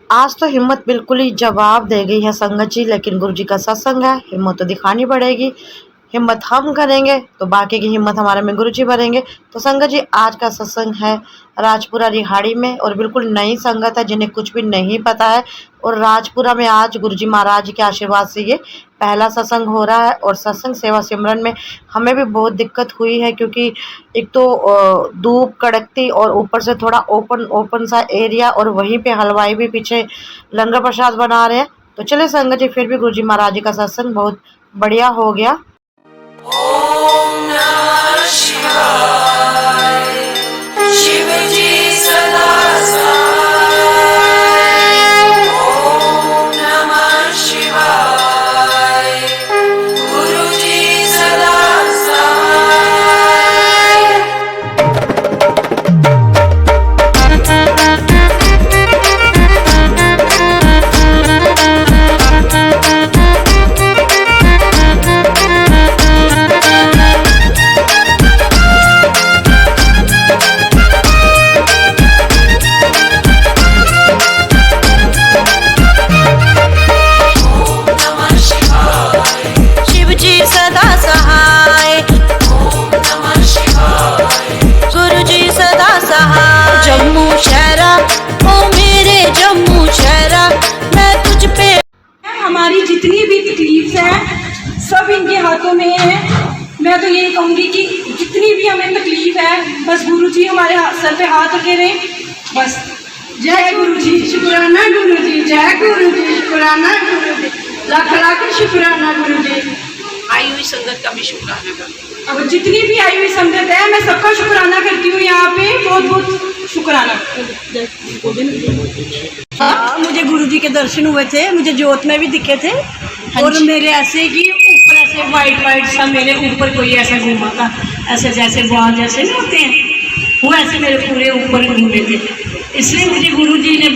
आज तो हिम्मत बिल्कुल ही जवाब दे गई है संगत जी, लेकिन गुरु जी का सत्संग है, हिम्मत तो दिखानी पड़ेगी। हिम्मत हम करेंगे तो बाकी की हिम्मत हमारे में गुरु जी भरेंगे। तो संगत जी, आज का सत्संग है राजपुरा रिहाड़ी में, और बिल्कुल नई संगत है जिन्हें कुछ भी नहीं पता है। और राजपुरा में आज गुरु जी महाराज के आशीर्वाद से ये पहला सत्संग हो रहा है। और सत्संग सेवा सिमरन में हमें भी बहुत दिक्कत हुई है, क्योंकि एक तो धूप कड़कती और ऊपर से थोड़ा ओपन ओपन सा एरिया, और वहीं पे हलवाई भी पीछे लंगर प्रसाद बना रहे हैं। तो चले संगत जी, फिर भी गुरु जी महाराज जी का सत्संग बहुत बढ़िया हो गया। ओम नमः शिवाय, शिव जी सदा सहाय। ओम नमः शिवाय, गुरु जी सदा सहाय। हमारी जितनी भी तकलीफ है सब इनके हाथों में है। मैं तो यही कहूँगी कि जितनी भी हमें तकलीफ है, बस गुरु जी हमारे सर पे हाथ रखे रहे बस। जय गुरु जी, शुक्राना गुरु जी, जय गुरु जी, शुक्राना गुरु जी, लाख लाख शुक्राना गुरु जी। आई हुई संगत का भी शुक्राना करती हूँ। अब जितनी भी आई हुई संगत है, मैं सबका शुक्राना करती हूँ। यहाँ पे बहुत बहुत शुक्राना। हाँ, मुझे गुरु जी के दर्शन हुए थे, मुझे जोत में भी दिखे थे। और मेरे ऐसे कि ऊपर ऐसे वाइट वाइट सा मेरे ऊपर कोई ऐसा घूमा था, ऐसे जैसे बाल जैसे नहीं होते हैं, वो ऐसे मेरे पूरे ऊपर घूमे थे। इसलिए मुझे गुरु जी ने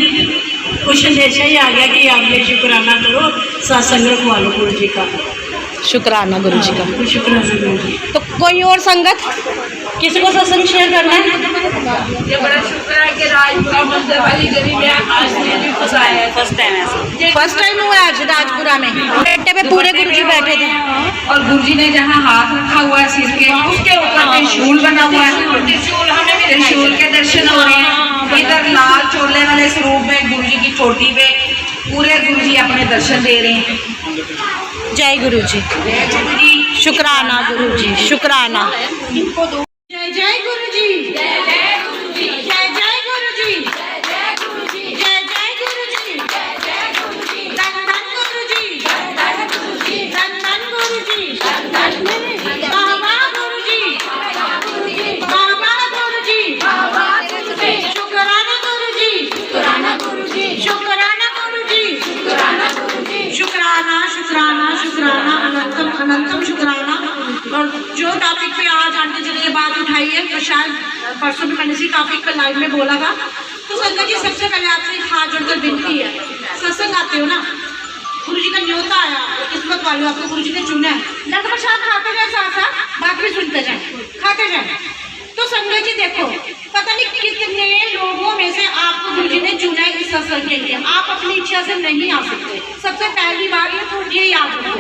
कुछ संदेशा ही आ गया कि आप ये शुक्राना करो, सत्संग रखवा लो गुरु जी का। शुक्राना गुरु जी का। शुक्राना गुरु जी। तो कोई और संगत किसी को सत्संग शेयर करना है? ये बड़ा शुक्र है कि राजपुरा मंदिर वाली गली में आज भी फंसाया है। फर्स्ट टाइम हुआ आज राजपुरा में, बेटे पे पूरे गुरु जी बैठे थे। और गुरु जी ने जहाँ हाथ रखा हुआ है सिर के, उसके ऊपर त्रिशूल बना हुआ है। त्रिशूल हमें भी त्रिशूल के दर्शन हो रहे हैं। इधर लाल चोले वाले स्वरूप में गुरु जी की चोटी पे पूरे गुरु जी अपने दर्शन दे रहे हैं। जय गुरु जी, शुक्राना गुरु जी, शुक्राना। जय जय गुरु जी, जय जय गुरु जी, जय जय गुरु जी, जय जय गुरु जी, जय जय गुरु जी, जय जय गुरु जी, धन धन गुरु जी, धन धन गुरु जी, धन धन गुरु जी, धन धन बाबा गुरु जी, बाबा गुरु जी, बाबा गुरु जी, बाबा गुरु जी, शुक्राना गुरु जी, शुक्राना गुरु जी, शुक्राना गुरु जी, शुक्राना गुरु जी, शुक्राना शुक्राना शुक्राना अनंतम अनंतम शुक्राना। और जो टॉपिक पे आज आंटी जी ने ये बात उठाई है, तो शायद परसों भी मैंने इसी टॉपिक पे लाइव में बोला था। तो संगत जी, सबसे पहले आपसे हाथ जोड़कर विनती है, सत्संग आते हो ना, गुरु जी का न्योता आया, किस्मत वाले आपको गुरु जी ने चुना है, लंगर प्रसाद खाते जाए, साथ साथ बात भी सुनते जाए, खाते जाए। तो संगत जी देखो, पता नहीं कितने लोगों में से आपको गुरु जी ने चुना है इस सत्संग के लिए। आप अपनी इच्छा से नहीं आ सकते। सबसे पहली बात ये याद रखो,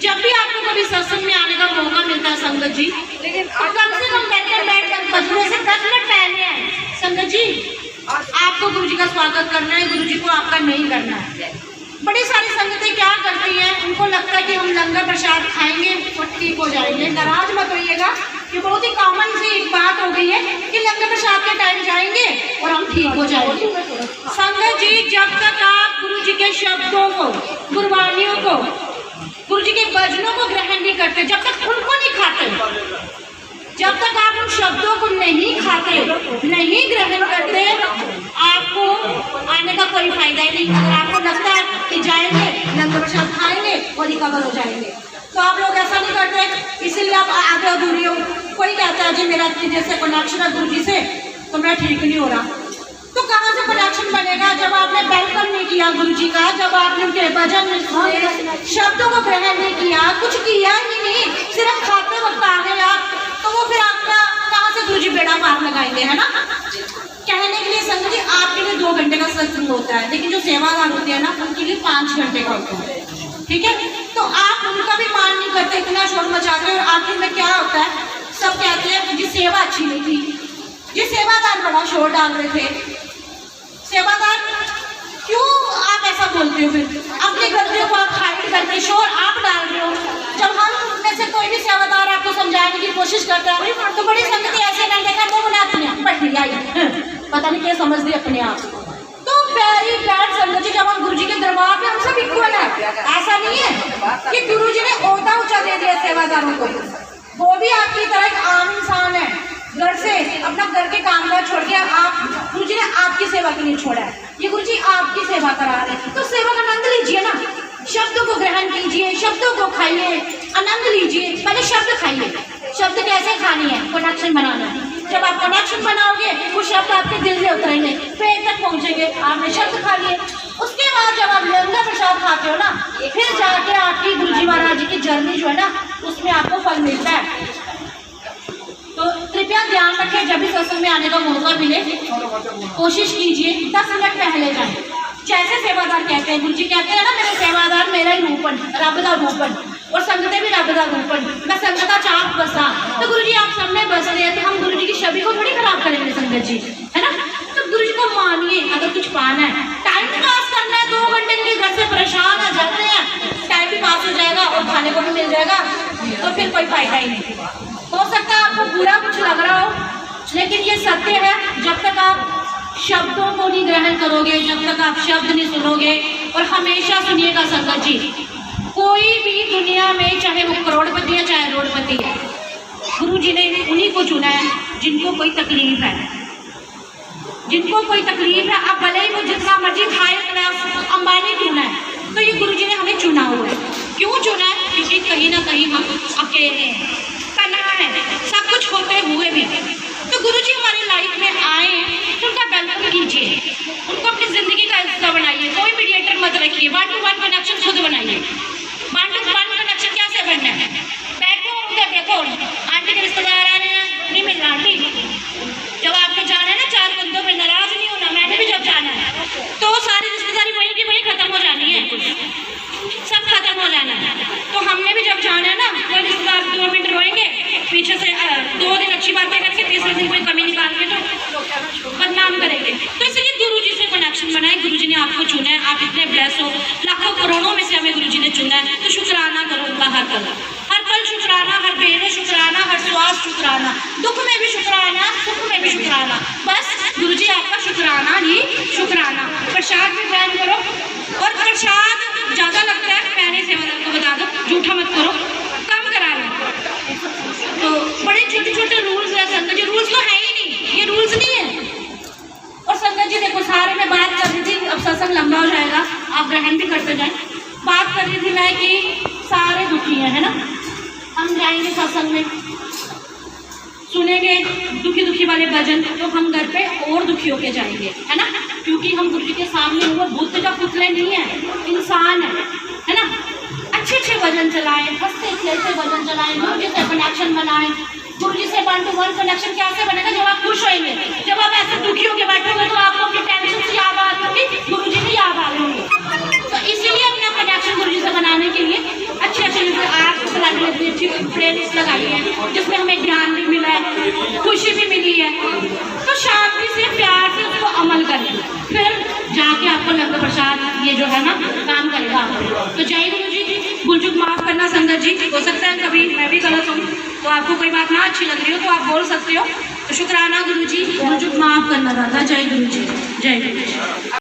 जब भी आपको कभी सत्संग में आने का मौका मिलता है संगत जी, लेकिन कम से कम बैठ 10 मिनट पहले है संगत जी, आपको गुरु जी का स्वागत करना है, गुरु जी को आपका नहीं करना है। बड़ी सारी संगतें क्या करती हैं, उनको लगता है कि हम लंगर प्रसाद खाएंगे और ठीक हो जाएंगे। नाराज मत होइएगा, ये बहुत ही कॉमन सी एक बात हो गई है कि लंगर प्रसाद के टाइम जाएंगे और हम ठीक हो जाएंगे। संगत जी, जब तक आप गुरु जी के शब्दों को, गुरबानियों को, गुरु जी के भजनों को ग्रहण नहीं करते, जब तक उनको नहीं खाते, जब तक आप उन शब्दों को नहीं खाते, नहीं ग्रहण करते, आपको आने का कोई फायदा ही नहीं। अगर आपको लगता है कि जाएंगे लंगर प्रसाद खाएंगे और रिकवर हो जाएंगे, तो आप लोग ऐसा नहीं करते, इसीलिए आप आगे अधूरी हो। कोई कहता है जी मेरा जैसे कनेक्शन है गुरु जी से, तो मैं ठीक नहीं हो रहा। तो कहाँ से कनेक्शन बनेगा जब आपने वेलकम नहीं किया गुरु जी का, जब आपने उनके भजन शब्दों को ग्रहण नहीं किया, कुछ किया ही नहीं, सिर्फ खाते वक्त आ गए आप, तो वो फिर आपका कहाँ से गुरु जी बेड़ा पार लगाएंगे, है ना। कहने के लिए संगत जी आपके लिए 2 घंटे का सत्संग होता है, लेकिन जो सेवादार होते हैं ना उनके लिए 5 घंटे का होता है, ठीक है। तो आप उनका भी मान नहीं करते, इतना शोर मचाते हैं, और आखिर में क्या होता है, सब कहते हैं मुझे सेवा अच्छी नहीं थी। ये सेवादार बड़ा शोर डाल रहे थे। सेवादार क्यों आप ऐसा बोलते हो? फिर अपने गलतियों को आप हाइड करके शोर आप डाल रहे हो। जब हम में से कोई भी सेवादार आपको समझाने की कोशिश करता है तो बड़ी संगति ऐसे नहीं देखा वो बना अपने आप पढ़ आई पता नहीं क्या समझ दी अपने आप। तो प्यारी प्यार संगति जब हम गुरु जी के दरबार में हम सब इक्वल है। ऐसा नहीं है कि गुरु जी ने ओहदा ऊंचा दे दिया सेवादारों को, वो भी आपकी तरह एक आम इंसान है। घर से अपना घर के काम काज छोड़ के आप गुरु जी ने आपकी सेवा के लिए छोड़ा है। ये गुरु जी आपकी सेवा करा रहे हैं, तो सेवा का आनंद लीजिए ना। शब्दों को ग्रहण कीजिए, शब्दों को खाइए, आनंद लीजिए। पहले शब्द खाइए। शब्द कैसे खानी है? कनेक्शन बनाना है। जब आप कनेक्शन बनाओगे वो शब्द आपके दिल से उतरेंगे, पेट तक पहुंचेंगे। आपने शब्द खा लिए, उसके बाद जब आप लंगर प्रसाद खाते हो ना, फिर जाके आपकी गुरु जी महाराज जी की जर्नी जो है ना उसमें आपको फल मिलता है। तो कृपया ध्यान रखें, जब भी सत्संग में आने का मौका मिले कोशिश कीजिए 10 मिनट पहले जाएं। जैसे सेवादार कहते हैं, गुरु जी कहते हैं ना मेरे सेवादार मेरा ही रूपन, रब दा रूपन, और संगतें भी रब दा रूपन, मैं संगता चाप बसा। तो गुरु जी आप सब में बस रहे हैं, तो हम गुरु जी की छवि को थोड़ी खराब करेंगे संगत जी, है ना। तो गुरु जी को मानिए। अगर कुछ पाना है, टाइम पास करना है, 2 घंटे के लिए घर से परेशान है, जल रहे हैं, टाइम भी पास हो जाएगा और खाने को भी मिल जाएगा, तो फिर कोई फायदा ही नहीं। हो सकता है आपको बुरा कुछ लग रहा हो, लेकिन ये सत्य है। जब तक आप शब्दों को नहीं ग्रहण करोगे, जब तक आप शब्द नहीं सुनोगे, और हमेशा सुनिएगा संगत जी, कोई भी दुनिया में चाहे वो करोड़पति है चाहे रोडपति है, गुरु जी ने उन्हीं को चुना है जिनको कोई तकलीफ है। जिनको कोई तकलीफ है, अब भले ही वो जितना मर्जी खाए क्लास अंबानी क्यों ना है, तो ये गुरु जी ने हमें चुना हुआ है। क्यों चुना है? क्योंकि कहीं ना कहीं हम अकेले हैं, तना है, सब कुछ होते हुए भी। तो गुरु जी हमारी लाइफ में आए तो उनका वेलकम कीजिए, उनको अपनी जिंदगी का हिस्सा बनाइए। कोई मीडिएटर मत रखिए, 1 to 1 कनेक्शन खुद बनाइए। 1 to 1 कनेक्शन कैसे बनना है? बैठो उधर देखो, आंटी के रिश्तेदार आ रहे हैं, नहीं मिल रहा आंटी। जब आपको जाना है ना 4 बंदों में नाराज नहीं होना। मैंने भी जब जाना है तो सारी रिश्तेदारी वही की वही खत्म हो जानी है, सब खत्म हो जाना है। तो हमने भी जब जाना है ना, कोई रिश्तेदार 2 मिनट रोएंगे, पीछे से 2 दिन अच्छी बातें करके तीसरे दिन कोई कमी निकाल के तो बदनाम करेंगे। तो इसलिए गुरु जी से कनेक्शन बनाए। गुरु जी ने आपको चुना है, आप इतने ब्लेस हो, लाखों करोड़ों में से हमें गुरु जी ने चुना है, तो शुक्राना करो उनका हर पल शुक्राना, हर बेले शुक्राना, हर श्वास शुक्राना, दुख में भी शुक्राना, सुख में भी शुक्राना। बस गुरु जी आपका शुक्राना ही शुक्राना। प्रसाद भी ग्रहण करो, और प्रसाद ज़्यादा लगता है मैंने सेवादार को बता दो, झूठा मत करो, कम करा लो। तो बड़े छोटे छोटे रूल्स है संगत जी, रूल्स तो है ही नहीं, ये रूल्स नहीं है। और संगत जी देखो, सारे में बात कर रही थी, अब सत्संग लंबा हो जाएगा, आप ग्रहण भी करते जाए। बात कर रही थी मैं कि सारे दुखी हैं, है ना। हम जाएंगे सत्संग में, सुनेंगे दुखी वाले भजन, तो हम घर पे और दुखी होके जाएंगे, है ना। क्योंकि हम गुरु जी के सामने हुए बुद्ध का पुतले नहीं है, इंसान है ना। अच्छे भजन चलाएं, हंसते खेलते भजन चलाएं, गुरु जी से कनेक्शन बनाएं। गुरु जी से 1 to 1 कनेक्शन कैसे बनेगा? जब आप खुश होंगे। जब आप ऐसे दुखी होकर बैठोगे तो आपको अपनी टेंशन याद आ रही होगी, गुरु जी नहीं याद आ रहे होंगे। तो इसीलिए अपना कनेक्शन गुरु जी से बनाने के लिए अच्छे आप अच्छी प्लेलिस्ट लगाई है, जिसमें हमें ज्ञान भी मिला है, खुशी भी मिली है। तो शांति से प्यार से उसको अमल करें, फिर जाके आपको लंगर प्रसाद ये जो है ना काम करेगा। तो जय गुरु जी। भूल चूक माफ करना संगत जी, हो सकता है कभी मैं भी गलत हूँ, तो आपको कोई बात ना अच्छी लग रही हो तो आप बोल सकते हो। तो शुक्राना गुरु जी, भूल चूक माफ करना दादा। जय गुरु जी, जय गुरु जी।